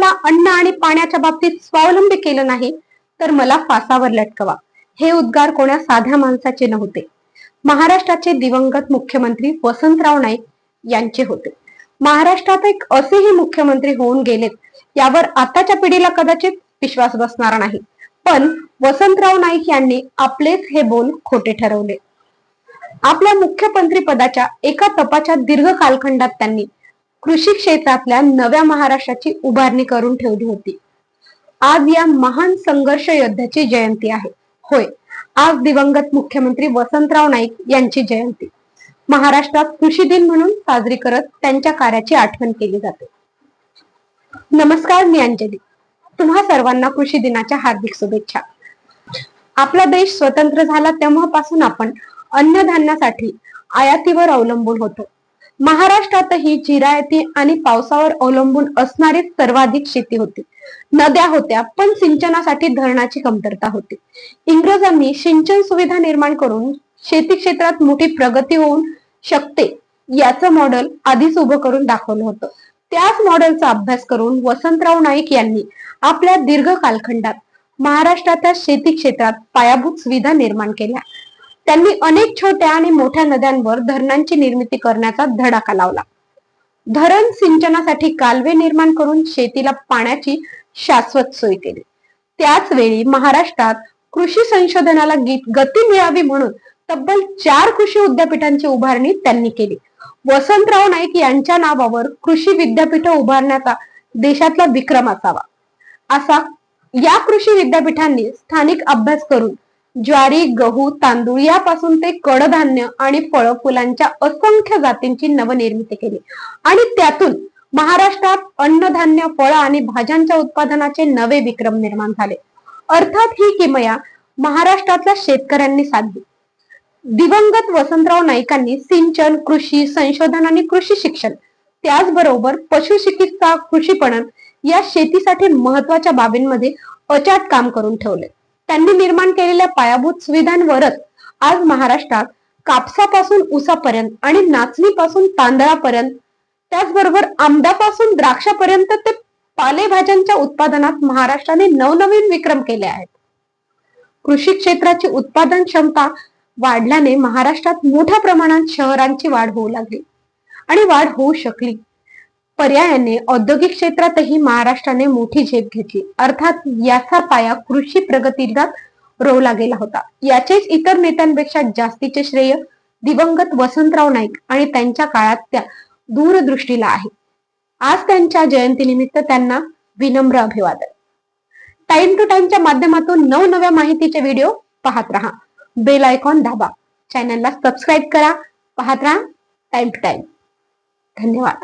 मला अन्न आणि पाण्याच्या बाबतीत स्वावलंबी केलं नाही तर मला फासावर लटकवा, हे उद्गार कोणा साध्या माणसाचे नव्हते. महाराष्ट्राचे दिवंगत मुख्यमंत्री वसंतराव नाईक यांचे होते. महाराष्ट्रात एक असेही मुख्यमंत्री होऊन गेलेत यावर आताच्या पिढीला कदाचित विश्वास बसणार नाही, पण वसंतराव नाईक यांनी आपलेच हे बोल खोटे ठरवले. आपल्या मुख्यमंत्री पदाच्या एका तपाच्या दीर्घ कालखंडात त्यांनी कृषी क्षेत्रातल्या नव्या महाराष्ट्राची उभारणी करून ठेवली होती. आज या महान संघर्ष योद्ध्याची जयंती आहे. होय, आज दिवंगत मुख्यमंत्री वसंतराव नाईक यांची जयंती. महाराष्ट्रात कृषी दिन म्हणून साजरी करत त्यांच्या कार्याची आठवण केली जाते. नमस्कार, मी अंजली. तुम्हा सर्वांना कृषी दिनाच्या हार्दिक शुभेच्छा. आपला देश स्वतंत्र झाला तेव्हापासून आपण अन्नधान्यासाठी आयातीवर अवलंबून होतो. महाराष्ट्रातही जिरायती आणि पावसावर अवलंबून असणारी सर्वाधिक शेती होती. नद्या होत्या, पण सिंचनासाठी धरणाची कमतरता होती. इंग्रजांनी सिंचन सुविधा निर्माण करून शेती क्षेत्रात मोठी प्रगती होऊन शकते याचं मॉडेल आधीच उभं करून दाखवलं होतं. त्याच मॉडेलचा अभ्यास करून वसंतराव नाईक यांनी आपल्या दीर्घ कालखंडात महाराष्ट्राच्या शेती क्षेत्रात पायाभूत सुविधा निर्माण केल्या. त्यांनी अनेक छोट्या आणि मोठ्या नद्यांवर धरणांची निर्मिती करण्याचा धडाका लावला. धरण सिंचनासाठी कालवे निर्माण करून शेतीला पाण्याची शाश्वत सोय केली. त्याच वेळी महाराष्ट्रात कृषी संशोधनाला गती मिळावी म्हणून तब्बल 4 कृषी विद्यापीठांची उभारणी त्यांनी केली. वसंतराव नाईक यांच्या नावावर कृषी विद्यापीठ उभारण्याचा देशातला विक्रम असा या कृषी विद्यापीठांनी स्थानिक अभ्यास करून ज्वारी, गहू, तांदूळ यापासून ते कडधान्य आणि फळ फुलांच्या असंख्य जातींची नवनिर्मिती केली आणि त्यातून महाराष्ट्रात अन्नधान्य, फळ आणि भाज्यांच्या उत्पादनाचे नवे विक्रम निर्माण झाले. अर्थात ही किमया महाराष्ट्रातल्या शेतकऱ्यांनी साधली. दिवंगत वसंतराव नाईकांनी सिंचन, कृषी संशोधन आणि कृषी शिक्षण, त्याचबरोबर पशुचिकित्सा, कृषी पणन या शेतीसाठी महत्वाच्या बाबींमध्ये अचाट काम करून ठेवले. त्यांनी निर्माण केलेल्या पायाभूत सुविधांवरच आज महाराष्ट्रात कापसापासून ऊसापर्यंत आणि नाचणीपासून तांदळापर्यंत, त्याचबरोबर आंब्यापासून द्राक्षापर्यंत ते पालेभाज्यांच्या उत्पादनात महाराष्ट्राने नवनवीन विक्रम केले आहेत. कृषी क्षेत्राची उत्पादन क्षमता वाढल्याने महाराष्ट्रात मोठ्या प्रमाणात शहरांची वाढ होऊ लागली आणि वाढ होऊ शकली. पर्यायाने औद्योगिक क्षेत्रातही महाराष्ट्राने मोठी झेप घेतली. अर्थात याचा पाया कृषी प्रगतीला रोवला गेला होता. याचेच इतर नेत्यांपेक्षा जास्तीचे श्रेय दिवंगत वसंतराव नाईक आणि त्यांच्या काळात त्या दूरदृष्टीला आहे. आज त्यांच्या जयंतीनिमित्त त्यांना विनम्र अभिवादन. टाइम टू टाइमच्या माध्यमातून नवनव्या माहितीचे व्हिडिओ पाहत राहा. बेल आयकॉन दाबा. चॅनलला सबस्क्राईब करा. पाहत राहा टाइम टू टाइम. धन्यवाद.